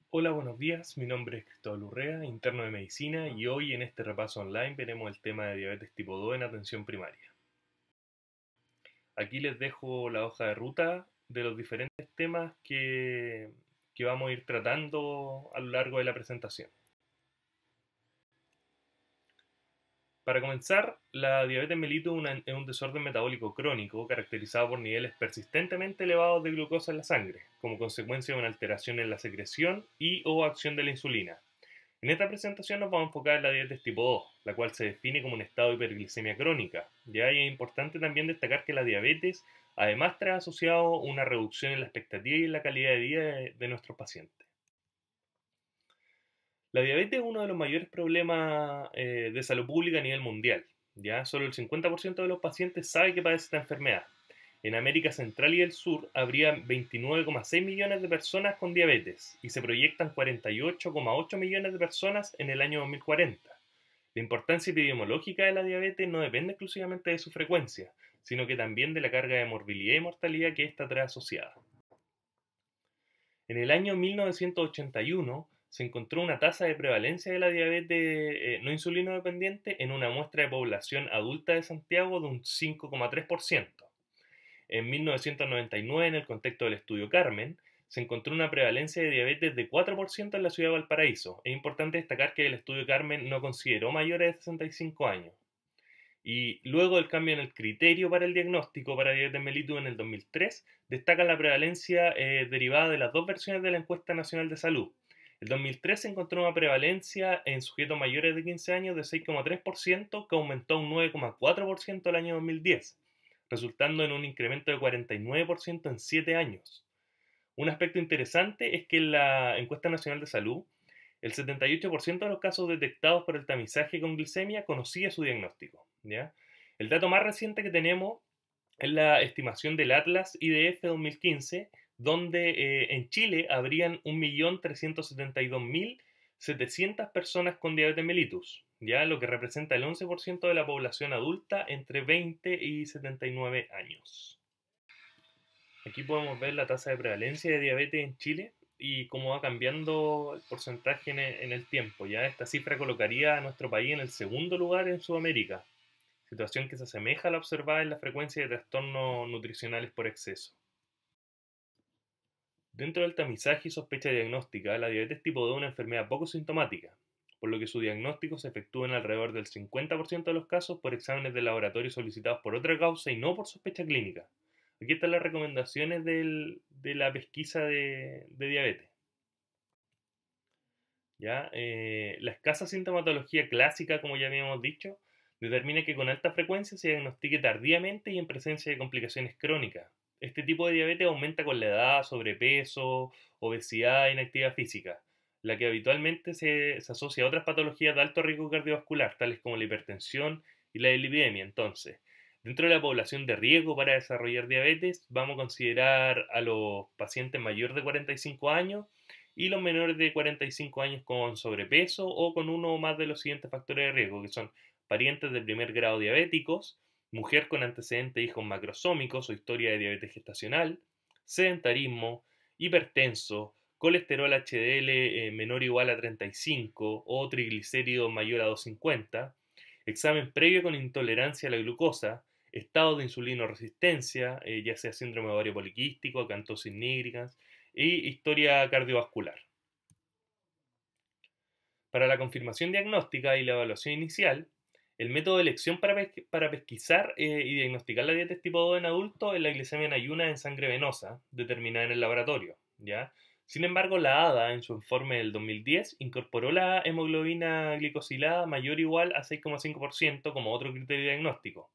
Hola, buenos días. Mi nombre es Cristóbal Urrea, interno de medicina, y hoy en este repaso online veremos el tema de diabetes tipo 2 en atención primaria. Aquí les dejo la hoja de ruta de los diferentes temas que vamos a ir tratando a lo largo de la presentación. Para comenzar, la diabetes mellitus es un desorden metabólico crónico caracterizado por niveles persistentemente elevados de glucosa en la sangre, como consecuencia de una alteración en la secreción y o acción de la insulina. En esta presentación nos vamos a enfocar en la diabetes tipo 2, la cual se define como un estado de hiperglicemia crónica. Ya y es importante también destacar que la diabetes además trae asociado una reducción en la expectativa y en la calidad de vida de nuestros pacientes. La diabetes es uno de los mayores problemas de salud pública a nivel mundial. Ya solo el 50% de los pacientes sabe que padece esta enfermedad. En América Central y el Sur habría 29,6 millones de personas con diabetes y se proyectan 48,8 millones de personas en el año 2040. La importancia epidemiológica de la diabetes no depende exclusivamente de su frecuencia, sino que también de la carga de morbilidad y mortalidad que ésta trae asociada. En el año 1981 se encontró una tasa de prevalencia de la diabetes no insulino dependiente en una muestra de población adulta de Santiago de un 5,3%. En 1999, en el contexto del estudio Carmen, se encontró una prevalencia de diabetes de 4% en la ciudad de Valparaíso. Es importante destacar que el estudio Carmen no consideró mayores de 65 años. Y luego del cambio en el criterio para el diagnóstico para diabetes mellitus en el 2003, destaca la prevalencia derivada de las dos versiones de la encuesta nacional de salud. El 2003 se encontró una prevalencia en sujetos mayores de 15 años de 6,3%, que aumentó a un 9,4% el año 2010, resultando en un incremento de 49% en 7 años. Un aspecto interesante es que en la encuesta nacional de salud, el 78% de los casos detectados por el tamizaje con glicemia conocía su diagnóstico. ¿Ya? El dato más reciente que tenemos es la estimación del Atlas IDF 2015, donde en Chile habrían 1.372.700 personas con diabetes mellitus, ¿ya? Lo que representa el 11% de la población adulta entre 20 y 79 años. Aquí podemos ver la tasa de prevalencia de diabetes en Chile y cómo va cambiando el porcentaje en el tiempo. Ya esta cifra colocaría a nuestro país en el segundo lugar en Sudamérica, situación que se asemeja a la observada en la frecuencia de trastornos nutricionales por exceso. Dentro del tamizaje y sospecha diagnóstica, la diabetes tipo 2 es una enfermedad poco sintomática, por lo que su diagnóstico se efectúa en alrededor del 50% de los casos por exámenes de laboratorio solicitados por otra causa y no por sospecha clínica. Aquí están las recomendaciones de la pesquisa de diabetes. ¿Ya? La escasa sintomatología clásica, como ya habíamos dicho, determina que con alta frecuencia se diagnostique tardíamente y en presencia de complicaciones crónicas. Este tipo de diabetes aumenta con la edad, sobrepeso, obesidad e inactividad física, la que habitualmente se asocia a otras patologías de alto riesgo cardiovascular, tales como la hipertensión y la dislipidemia. Entonces, dentro de la población de riesgo para desarrollar diabetes, vamos a considerar a los pacientes mayores de 45 años y los menores de 45 años con sobrepeso o con uno o más de los siguientes factores de riesgo, que son parientes de primer grado diabéticos, mujer con antecedentes de hijos macrosómicos o historia de diabetes gestacional, sedentarismo, hipertenso, colesterol HDL menor o igual a 35 o triglicéridos mayor a 250, examen previo con intolerancia a la glucosa, estado de insulinoresistencia, ya sea síndrome ovario poliquístico, acantosis nigricans, y historia cardiovascular. Para la confirmación diagnóstica y la evaluación inicial, el método de elección para pesquisar y diagnosticar la diabetes tipo 2 en adultos es la glicemia en ayunas en sangre venosa, determinada en el laboratorio. ¿Ya? Sin embargo, la ADA, en su informe del 2010, incorporó la hemoglobina glicosilada mayor o igual a 6,5% como otro criterio diagnóstico.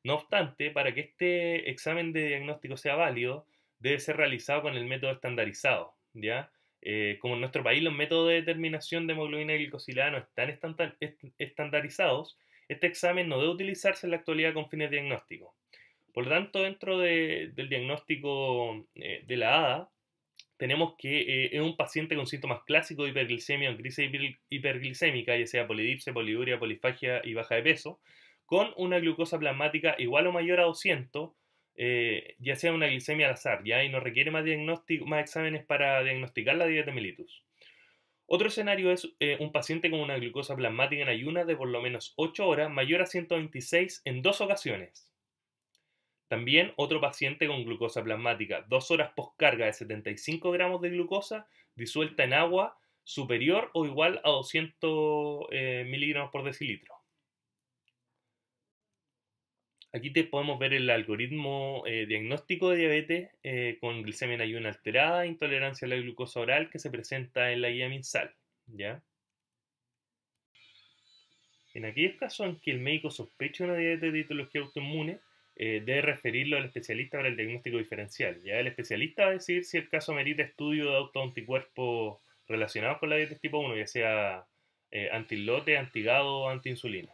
No obstante, para que este examen de diagnóstico sea válido, debe ser realizado con el método estandarizado, ¿ya? Como en nuestro país los métodos de determinación de hemoglobina glicosilada no están estandarizados, este examen no debe utilizarse en la actualidad con fines diagnósticos. Por lo tanto, dentro del diagnóstico de la ADA, tenemos que es un paciente con síntomas clásicos de hiperglicemia o crisis hiperglicémica, ya sea polidipsia, poliuria, polifagia y baja de peso, con una glucosa plasmática igual o mayor a 200, ya sea una glicemia al azar, ¿ya? Y no requiere más exámenes para diagnosticar la diabetes mellitus. Otro escenario es un paciente con una glucosa plasmática en ayunas de por lo menos 8 horas mayor a 126 en 2 ocasiones. También otro paciente con glucosa plasmática 2 horas postcarga de 75 gramos de glucosa disuelta en agua superior o igual a 200 miligramos por decilitro. Aquí te podemos ver el algoritmo diagnóstico de diabetes con glicemia en ayuna alterada, intolerancia a la glucosa oral que se presenta en la guía MinSal, ¿ya? En aquellos casos en que el médico sospeche una diabetes de etiología autoinmune, debe referirlo al especialista para el diagnóstico diferencial. ¿Ya? El especialista va a decidir si el caso merita estudio de autoanticuerpos relacionados con la diabetes tipo 1, ya sea antilote, antigado o antiinsulina.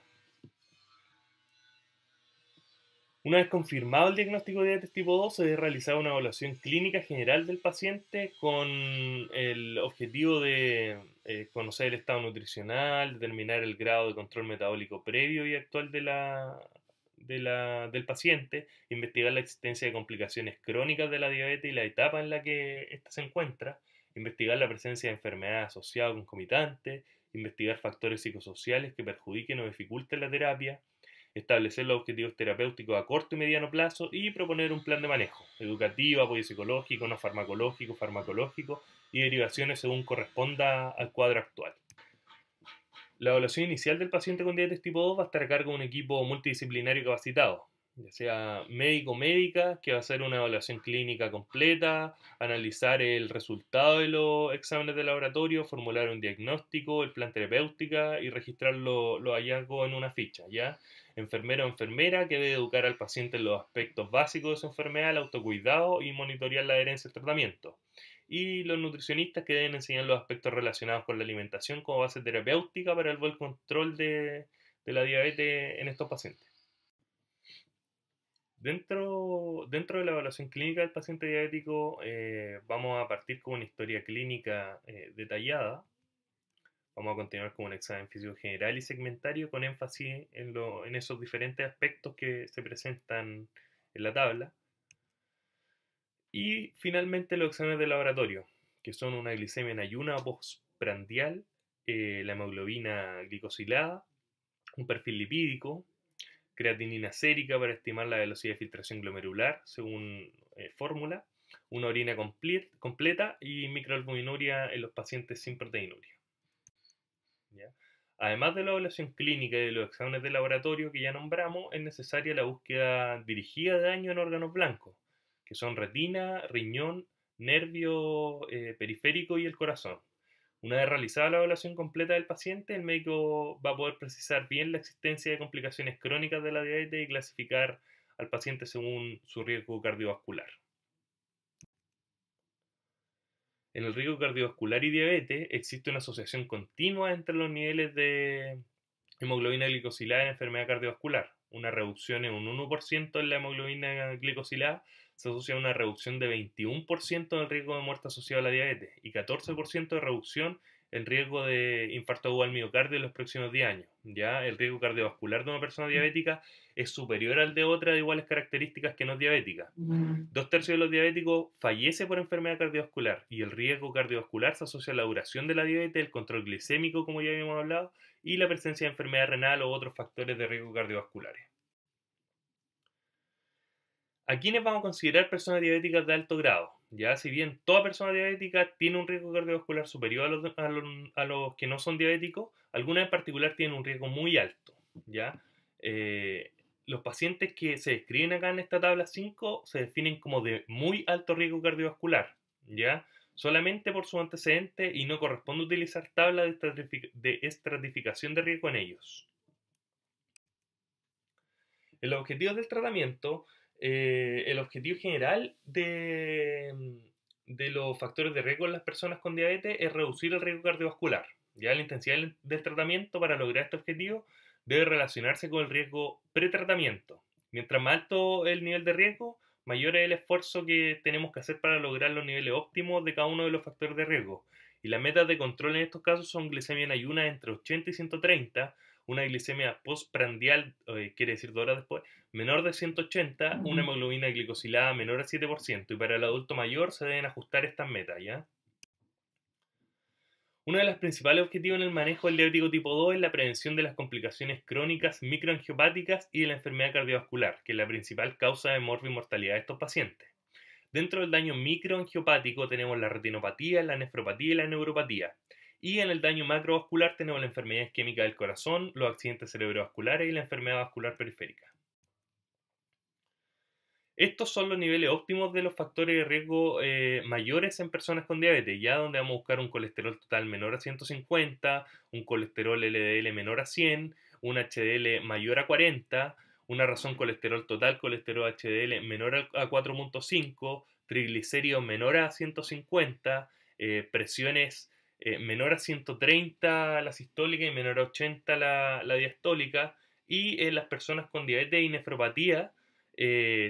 Una vez confirmado el diagnóstico de diabetes tipo 2, se debe realizar una evaluación clínica general del paciente con el objetivo de conocer el estado nutricional, determinar el grado de control metabólico previo y actual del paciente, investigar la existencia de complicaciones crónicas de la diabetes y la etapa en la que ésta se encuentra, investigar la presencia de enfermedades asociadas concomitantes, investigar factores psicosociales que perjudiquen o dificulten la terapia, establecer los objetivos terapéuticos a corto y mediano plazo y proponer un plan de manejo, educativo, apoyo psicológico, no farmacológico, farmacológico y derivaciones según corresponda al cuadro actual. La evaluación inicial del paciente con diabetes tipo 2 va a estar a cargo de un equipo multidisciplinario capacitado, ya sea médico o médica, que va a hacer una evaluación clínica completa, analizar el resultado de los exámenes de laboratorio, formular un diagnóstico, el plan terapéutica y registrar los hallazgos en una ficha, ¿ya? Enfermero o enfermera que debe educar al paciente en los aspectos básicos de su enfermedad, el autocuidado y monitorear la adherencia al tratamiento. Y los nutricionistas que deben enseñar los aspectos relacionados con la alimentación como base terapéutica para el buen control de la diabetes en estos pacientes. Dentro de la evaluación clínica del paciente diabético vamos a partir con una historia clínica detallada. Vamos a continuar con un examen físico general y segmentario con énfasis en esos diferentes aspectos que se presentan en la tabla. Y finalmente los exámenes de laboratorio, que son una glicemia en ayuna postprandial, la hemoglobina glicosilada, un perfil lipídico, creatinina sérica para estimar la velocidad de filtración glomerular según fórmula, una orina completa y microalbuminuria en los pacientes sin proteinuria. ¿Ya? Además de la evaluación clínica y de los exámenes de laboratorio que ya nombramos, es necesaria la búsqueda dirigida de daño en órganos blancos, que son retina, riñón, nervio periférico y el corazón. Una vez realizada la evaluación completa del paciente, el médico va a poder precisar bien la existencia de complicaciones crónicas de la diabetes y clasificar al paciente según su riesgo cardiovascular. En el riesgo cardiovascular y diabetes existe una asociación continua entre los niveles de hemoglobina glicosilada en enfermedad cardiovascular. Una reducción en un 1% en la hemoglobina glicosilada se asocia a una reducción de 21% del riesgo de muerte asociado a la diabetes y 14% de reducción en riesgo de infarto agudo al miocardio en los próximos 10 años. Ya el riesgo cardiovascular de una persona diabética es superior al de otra de iguales características que no es diabética. 2/3 de los diabéticos fallece por enfermedad cardiovascular y el riesgo cardiovascular se asocia a la duración de la diabetes, el control glicémico, como ya habíamos hablado, y la presencia de enfermedad renal o otros factores de riesgo cardiovasculares. ¿A quiénes vamos a considerar personas diabéticas de alto grado? Ya, si bien toda persona diabética tiene un riesgo cardiovascular superior a los que no son diabéticos, algunas en particular tienen un riesgo muy alto. ¿Ya? Los pacientes que se describen acá en esta tabla 5 se definen como de muy alto riesgo cardiovascular, ¿ya? Solamente por su antecedente y no corresponde utilizar tablas de estratificación de riesgo en ellos. El objetivo del tratamiento, el objetivo general de los factores de riesgo en las personas con diabetes es reducir el riesgo cardiovascular. Ya la intensidad del tratamiento para lograr este objetivo debe relacionarse con el riesgo pretratamiento. Mientras más alto el nivel de riesgo, mayor es el esfuerzo que tenemos que hacer para lograr los niveles óptimos de cada uno de los factores de riesgo. Y las metas de control en estos casos son glicemia en ayunas entre 80 y 130, una glicemia postprandial, quiere decir 2 horas después, menor de 180, una hemoglobina glicosilada menor al 7%, y para el adulto mayor se deben ajustar estas metas, ¿ya? Uno de los principales objetivos en el manejo del diabético tipo 2 es la prevención de las complicaciones crónicas microangiopáticas y de la enfermedad cardiovascular, que es la principal causa de mortalidad de estos pacientes. Dentro del daño microangiopático tenemos la retinopatía, la nefropatía y la neuropatía. Y en el daño macrovascular tenemos la enfermedad isquémica del corazón, los accidentes cerebrovasculares y la enfermedad vascular periférica. Estos son los niveles óptimos de los factores de riesgo mayores en personas con diabetes, ya donde vamos a buscar un colesterol total menor a 150, un colesterol LDL menor a 100, un HDL mayor a 40, una razón colesterol total, colesterol HDL menor a 4.5, triglicéridos menor a 150, presiones menor a 130 la sistólica y menor a 80 la diastólica, y en las personas con diabetes y nefropatía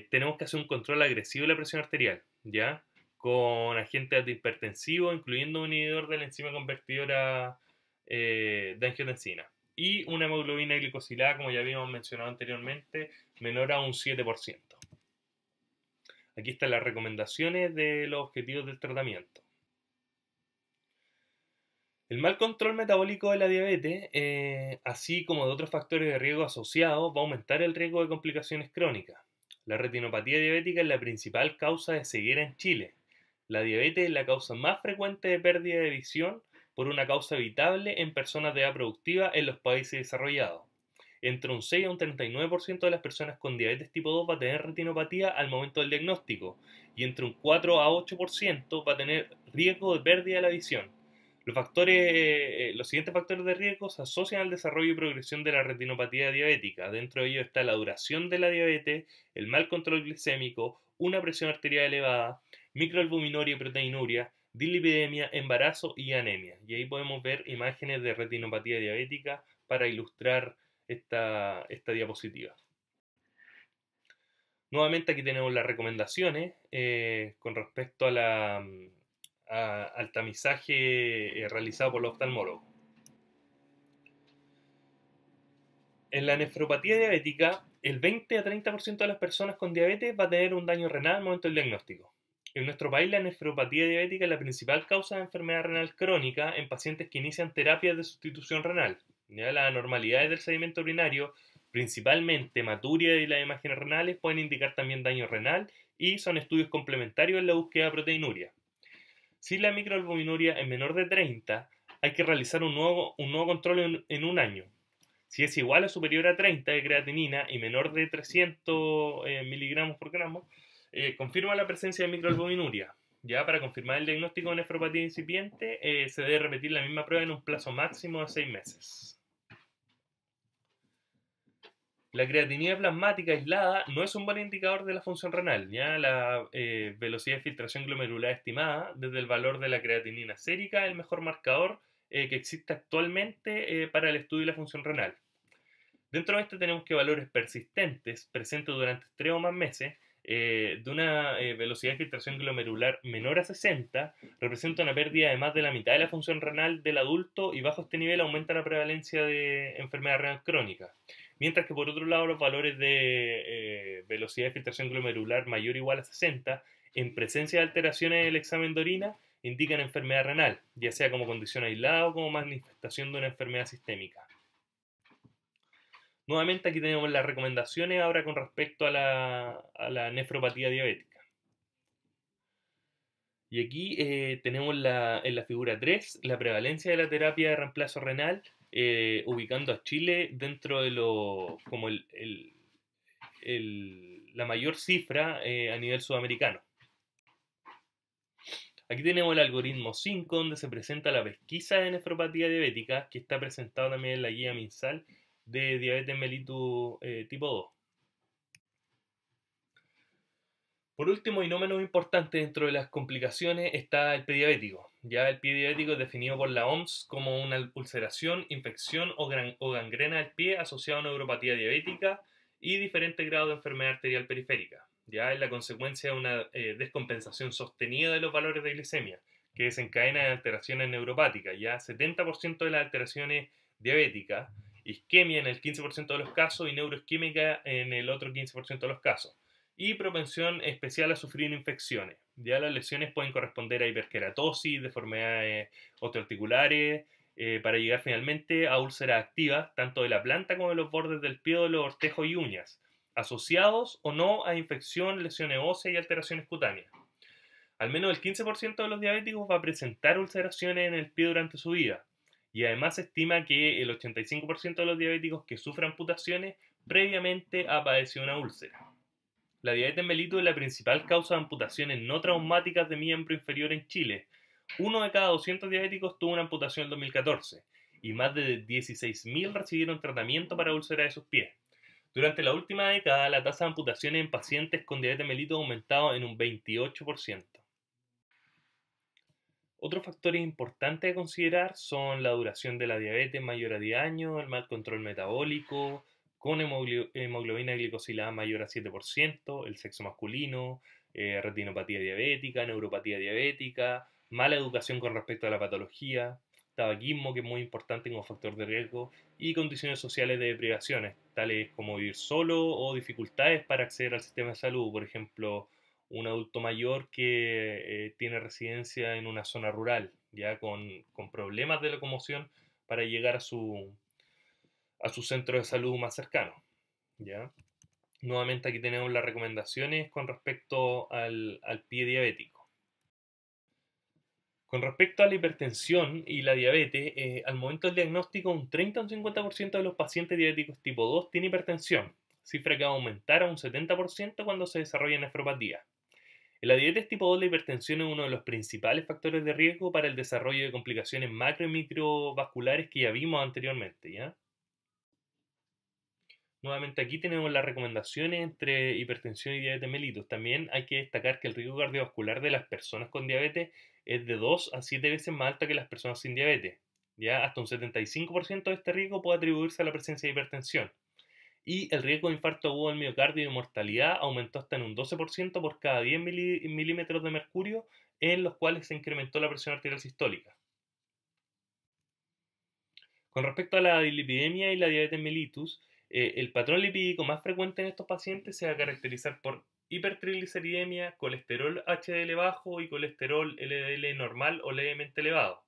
tenemos que hacer un control agresivo de la presión arterial, ¿ya? Con agentes antihipertensivos, incluyendo un inhibidor de la enzima convertidora de angiotensina. Y una hemoglobina glicosilada, como ya habíamos mencionado anteriormente, menor a un 7%. Aquí están las recomendaciones de los objetivos del tratamiento. El mal control metabólico de la diabetes, así como de otros factores de riesgo asociados, va a aumentar el riesgo de complicaciones crónicas. La retinopatía diabética es la principal causa de ceguera en Chile. La diabetes es la causa más frecuente de pérdida de visión por una causa evitable en personas de edad productiva en los países desarrollados. Entre un 6 a un 39% de las personas con diabetes tipo 2 va a tener retinopatía al momento del diagnóstico, y entre un 4 a 8% va a tener riesgo de pérdida de la visión. Los siguientes factores de riesgo se asocian al desarrollo y progresión de la retinopatía diabética. Dentro de ello está la duración de la diabetes, el mal control glicémico, una presión arterial elevada, microalbuminuria y proteinuria, dislipidemia, embarazo y anemia. Y ahí podemos ver imágenes de retinopatía diabética para ilustrar esta diapositiva. Nuevamente aquí tenemos las recomendaciones con respecto al tamizaje realizado por los oftalmólogos. En la nefropatía diabética, el 20 a 30% de las personas con diabetes va a tener un daño renal al momento del diagnóstico. En nuestro país, la nefropatía diabética es la principal causa de enfermedad renal crónica en pacientes que inician terapias de sustitución renal. ¿Ya? Las anormalidades del sedimento urinario, principalmente hematuria y las imágenes renales, pueden indicar también daño renal y son estudios complementarios en la búsqueda de proteinuria. Si la microalbuminuria es menor de 30, hay que realizar un nuevo control en un año. Si es igual o superior a 30 de creatinina y menor de 300 miligramos por gramo, confirma la presencia de microalbuminuria. Ya para confirmar el diagnóstico de nefropatía incipiente, se debe repetir la misma prueba en un plazo máximo de 6 meses. La creatinina plasmática aislada no es un buen indicador de la función renal. ¿Ya? La velocidad de filtración glomerular estimada desde el valor de la creatinina sérica es el mejor marcador que existe actualmente para el estudio de la función renal. Dentro de este tenemos que valores persistentes, presentes durante 3 o más meses, de una velocidad de filtración glomerular menor a 60, representa una pérdida de más de la mitad de la función renal del adulto, y bajo este nivel aumenta la prevalencia de enfermedad renal crónica. Mientras que por otro lado los valores de velocidad de filtración glomerular mayor o igual a 60, en presencia de alteraciones en el examen de orina, indican enfermedad renal, ya sea como condición aislada o como manifestación de una enfermedad sistémica. Nuevamente aquí tenemos las recomendaciones ahora con respecto a la nefropatía diabética. Y aquí tenemos en la figura 3 la prevalencia de la terapia de reemplazo renal, ubicando a Chile dentro de como la mayor cifra a nivel sudamericano. Aquí tenemos el algoritmo 5, donde se presenta la pesquisa de nefropatía diabética, que está presentado también en la guía MinSal de diabetes mellitus tipo 2. Por último, y no menos importante dentro de las complicaciones, está el pie diabético. Ya el pie diabético es definido por la OMS como una ulceración, infección o gangrena del pie asociada a una neuropatía diabética y diferentes grados de enfermedad arterial periférica. Ya es la consecuencia de una descompensación sostenida de los valores de glicemia, que desencadena en alteraciones neuropáticas. Ya 70% de las alteraciones diabéticas, isquemia en el 15% de los casos y neuroisquémica en el otro 15% de los casos. y propensión especial a sufrir infecciones. Ya las lesiones pueden corresponder a hiperkeratosis, deformidades osteoarticulares, para llegar finalmente a úlceras activas, tanto de la planta como de los bordes del pie, de los ortejos y uñas, asociados o no a infección, lesiones óseas y alteraciones cutáneas. Al menos el 15% de los diabéticos va a presentar ulceraciones en el pie durante su vida. Y además se estima que el 85% de los diabéticos que sufran amputaciones previamente ha padecido una úlcera. La diabetes mellitus es la principal causa de amputaciones no traumáticas de miembro inferior en Chile. 1 de cada 200 diabéticos tuvo una amputación en 2014 y más de 16.000 recibieron tratamiento para úlceras de sus pies. Durante la última década, la tasa de amputaciones en pacientes con diabetes mellitus ha aumentado en un 28%. Otros factores importantes a considerar son la duración de la diabetes mayor a 10 años, el mal control metabólico, con hemoglobina glicosilada mayor a 7%, el sexo masculino, retinopatía diabética, neuropatía diabética, mala educación con respecto a la patología, tabaquismo, que es muy importante como factor de riesgo, y condiciones sociales de privaciones, tales como vivir solo o dificultades para acceder al sistema de salud, por ejemplo, un adulto mayor que tiene residencia en una zona rural, ya con problemas de locomoción para llegar a su centro de salud más cercano. ¿Ya? Nuevamente aquí tenemos las recomendaciones con respecto al pie diabético. Con respecto a la hipertensión y la diabetes, al momento del diagnóstico un 30 o un 50% de los pacientes diabéticos tipo 2 tiene hipertensión, cifra que va a aumentar a un 70% cuando se desarrolla nefropatía. En la diabetes tipo 2 la hipertensión es uno de los principales factores de riesgo para el desarrollo de complicaciones macro y microvasculares que ya vimos anteriormente, ¿ya? Nuevamente aquí tenemos las recomendaciones entre hipertensión y diabetes mellitus. También hay que destacar que el riesgo cardiovascular de las personas con diabetes es de 2 a 7 veces más alto que las personas sin diabetes. ¿Ya? Hasta un 75% de este riesgo puede atribuirse a la presencia de hipertensión. Y el riesgo de infarto agudo del miocardio y de mortalidad aumentó hasta en un 12% por cada 10 milímetros de mercurio en los cuales se incrementó la presión arterial sistólica. Con respecto a la dislipidemia y la diabetes mellitus, el patrón lipídico más frecuente en estos pacientes se va a caracterizar por hipertrigliceridemia, colesterol HDL bajo y colesterol LDL normal o levemente elevado.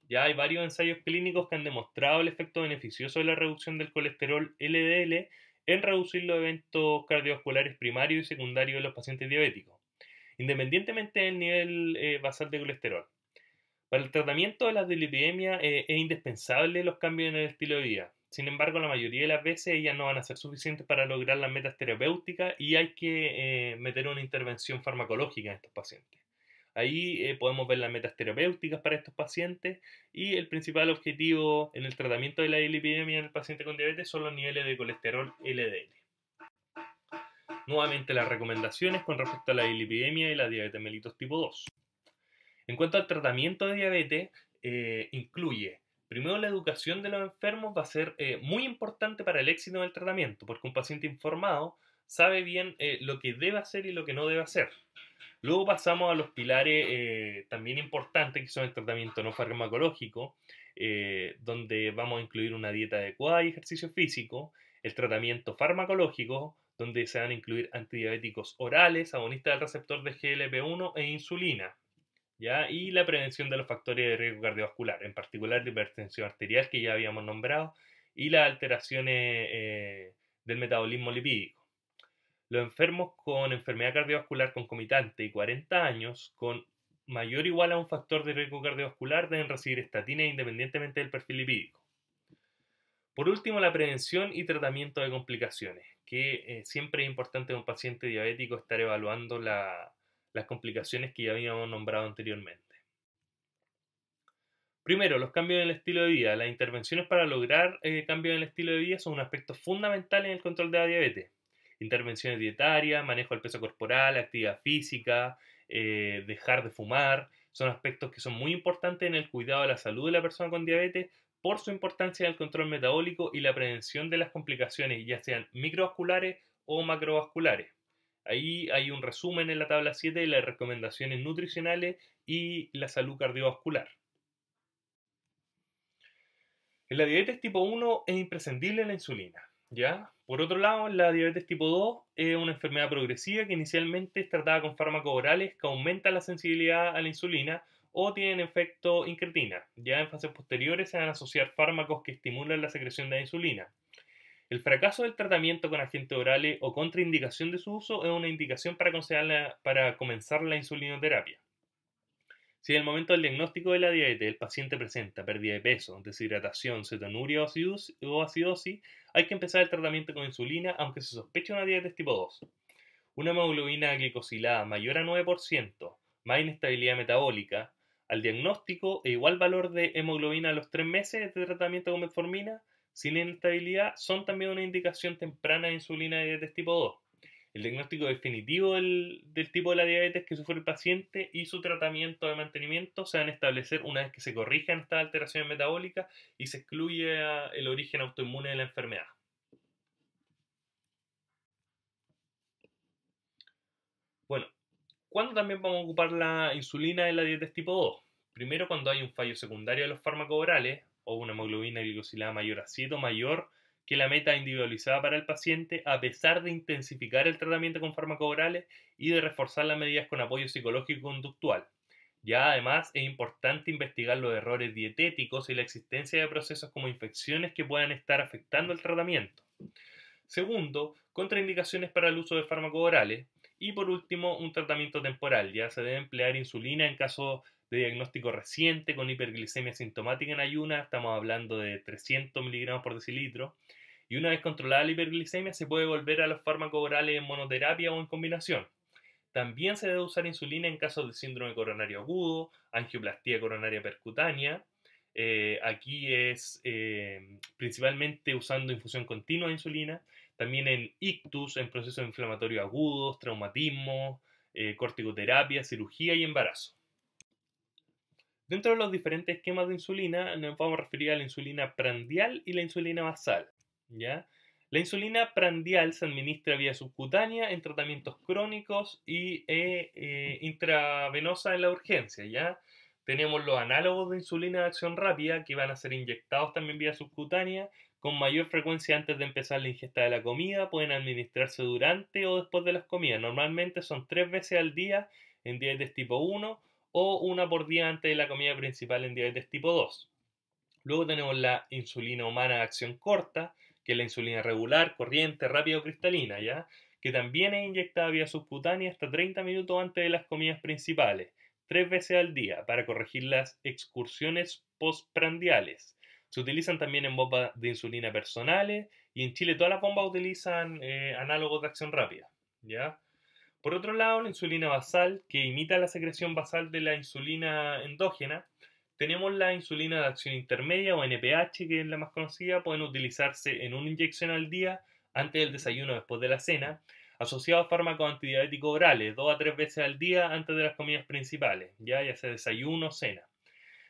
Ya hay varios ensayos clínicos que han demostrado el efecto beneficioso de la reducción del colesterol LDL en reducir los eventos cardiovasculares primarios y secundarios de los pacientes diabéticos, independientemente del nivel basal de colesterol. Para el tratamiento de la dislipidemia es indispensable los cambios en el estilo de vida. Sin embargo, la mayoría de las veces ellas no van a ser suficientes para lograr las metas terapéuticas y hay que meter una intervención farmacológica en estos pacientes. Ahí podemos ver las metas terapéuticas para estos pacientes y el principal objetivo en el tratamiento de la dislipidemia en el paciente con diabetes son los niveles de colesterol LDL. Nuevamente las recomendaciones con respecto a la dislipidemia y la diabetes mellitus tipo 2. En cuanto al tratamiento de diabetes, incluye, primero, la educación de los enfermos va a ser muy importante para el éxito del tratamiento, porque un paciente informado sabe bien lo que debe hacer y lo que no debe hacer. Luego pasamos a los pilares también importantes, que son el tratamiento no farmacológico, donde vamos a incluir una dieta adecuada y ejercicio físico, el tratamiento farmacológico, donde se van a incluir antidiabéticos orales, agonistas del receptor de GLP-1 e insulina. ¿Ya? Y la prevención de los factores de riesgo cardiovascular, en particular la hipertensión arterial que ya habíamos nombrado y las alteraciones del metabolismo lipídico. Los enfermos con enfermedad cardiovascular concomitante y 40 años con mayor o igual a un factor de riesgo cardiovascular deben recibir estatinas independientemente del perfil lipídico. Por último, la prevención y tratamiento de complicaciones, que siempre es importante en un paciente diabético estar evaluando las complicaciones que ya habíamos nombrado anteriormente. Primero, los cambios en el estilo de vida. Las intervenciones para lograr cambios en el estilo de vida son un aspecto fundamental en el control de la diabetes. Intervenciones dietarias, manejo del peso corporal, actividad física, dejar de fumar, son aspectos que son muy importantes en el cuidado de la salud de la persona con diabetes por su importancia en el control metabólico y la prevención de las complicaciones, ya sean microvasculares o macrovasculares. Ahí hay un resumen en la tabla 7 de las recomendaciones nutricionales y la salud cardiovascular. En la diabetes tipo 1 es imprescindible la insulina, ¿ya? Por otro lado, la diabetes tipo 2 es una enfermedad progresiva que inicialmente es tratada con fármacos orales que aumentan la sensibilidad a la insulina o tienen efecto incretina. Ya en fases posteriores se van a asociar fármacos que estimulan la secreción de la insulina. El fracaso del tratamiento con agentes orales o contraindicación de su uso es una indicación para comenzar la insulinoterapia. Si en el momento del diagnóstico de la diabetes el paciente presenta pérdida de peso, deshidratación, cetonuria o acidosis, hay que empezar el tratamiento con insulina aunque se sospeche una diabetes tipo 2. Una hemoglobina glicosilada mayor a 9%, más inestabilidad metabólica, al diagnóstico e igual valor de hemoglobina a los 3 meses de tratamiento con metformina, sin inestabilidad, son también una indicación temprana de insulina de diabetes tipo 2. El diagnóstico definitivo del tipo de la diabetes que sufre el paciente y su tratamiento de mantenimiento se van a establecer una vez que se corrijan estas alteraciones metabólicas y se excluye el origen autoinmune de la enfermedad. Bueno, ¿cuándo también vamos a ocupar la insulina en la diabetes tipo 2? Primero, cuando hay un fallo secundario de los fármacos orales o una hemoglobina glicosilada mayor a 7 o mayor que la meta individualizada para el paciente, a pesar de intensificar el tratamiento con fármacos orales y de reforzar las medidas con apoyo psicológico y conductual. Ya además es importante investigar los errores dietéticos y la existencia de procesos como infecciones que puedan estar afectando el tratamiento. Segundo, contraindicaciones para el uso de fármacos orales. Y por último, un tratamiento temporal. Ya se debe emplear insulina en caso de diagnóstico reciente con hiperglicemia sintomática en ayuna. Estamos hablando de 300 miligramos por decilitro. Y una vez controlada la hiperglicemia, se puede volver a los fármacos orales en monoterapia o en combinación. También se debe usar insulina en casos de síndrome coronario agudo, angioplastía coronaria percutánea. Aquí es principalmente usando infusión continua de insulina. También en ictus, en procesos inflamatorios agudos, traumatismo, corticoterapia, cirugía y embarazo. Dentro de los diferentes esquemas de insulina, nos vamos a referir a la insulina prandial y la insulina basal. ¿Ya? La insulina prandial se administra vía subcutánea en tratamientos crónicos y intravenosa en la urgencia. ¿Ya? Tenemos los análogos de insulina de acción rápida que van a ser inyectados también vía subcutánea con mayor frecuencia antes de empezar la ingesta de la comida. Pueden administrarse durante o después de las comidas. Normalmente son 3 veces al día en diabetes tipo 1 o una por día antes de la comida principal en diabetes tipo 2. Luego tenemos la insulina humana de acción corta, que es la insulina regular, corriente, rápida o cristalina, ¿ya? Que también es inyectada vía subcutánea hasta 30 minutos antes de las comidas principales, 3 veces al día, para corregir las excursiones postprandiales. Se utilizan también en bombas de insulina personales y en Chile todas las bombas utilizan análogos de acción rápida, ¿ya? Por otro lado, la insulina basal, que imita la secreción basal de la insulina endógena. Tenemos la insulina de acción intermedia o NPH, que es la más conocida. Pueden utilizarse en una inyección al día, antes del desayuno o después de la cena, asociado a fármacos antidiabéticos orales, 2 a 3 veces al día antes de las comidas principales, ya sea desayuno o cena.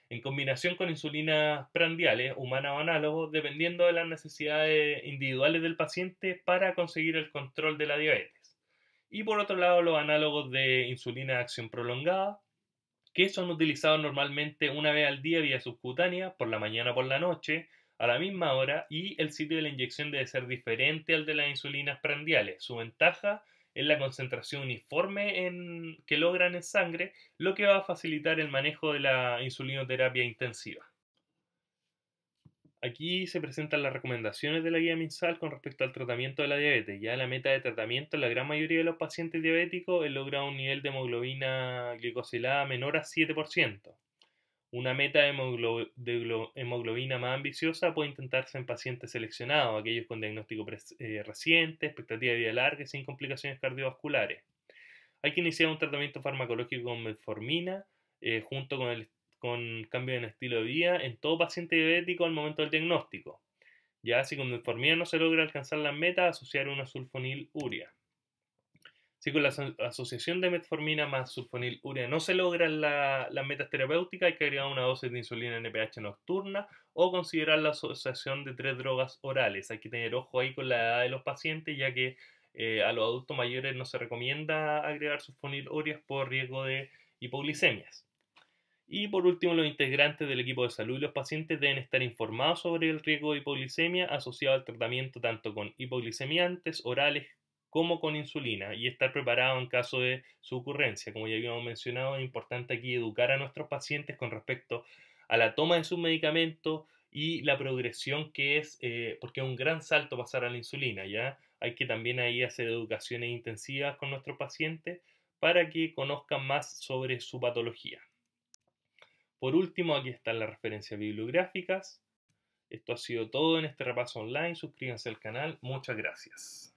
En combinación con insulinas prandiales, humanas o análogos, dependiendo de las necesidades individuales del paciente para conseguir el control de la diabetes. Y por otro lado, los análogos de insulina de acción prolongada, que son utilizados normalmente una vez al día vía subcutánea, por la mañana o por la noche, a la misma hora, y el sitio de la inyección debe ser diferente al de las insulinas prandiales. Su ventaja es la concentración uniforme que logran en sangre, lo que va a facilitar el manejo de la insulinoterapia intensiva. Aquí se presentan las recomendaciones de la guía MinSal con respecto al tratamiento de la diabetes. Ya la meta de tratamiento en la gran mayoría de los pacientes diabéticos es lograr un nivel de hemoglobina glicosilada menor a 7%. Una meta de hemoglobina más ambiciosa puede intentarse en pacientes seleccionados, aquellos con diagnóstico reciente, expectativa de vida larga y sin complicaciones cardiovasculares. Hay que iniciar un tratamiento farmacológico con metformina junto con cambio en estilo de vida en todo paciente diabético al momento del diagnóstico. Ya si con metformina no se logra alcanzar las metas, asociar una sulfoniluria. Si con la asociación de metformina más sulfoniluria no se logran las metas terapéuticas, hay que agregar una dosis de insulina NPH nocturna o considerar la asociación de 3 drogas orales. Hay que tener ojo ahí con la edad de los pacientes, ya que a los adultos mayores no se recomienda agregar sulfonilurias por riesgo de hipoglicemias. Y por último, los integrantes del equipo de salud y los pacientes deben estar informados sobre el riesgo de hipoglicemia asociado al tratamiento tanto con hipoglicemiantes orales como con insulina y estar preparado en caso de su ocurrencia. Como ya habíamos mencionado, es importante aquí educar a nuestros pacientes con respecto a la toma de sus medicamentos y la progresión que es, porque es un gran salto pasar a la insulina, ¿ya? Hay que también ahí hacer educaciones intensivas con nuestros pacientes para que conozcan más sobre su patología. Por último, aquí están las referencias bibliográficas. Esto ha sido todo en este repaso online. Suscríbanse al canal. Muchas gracias.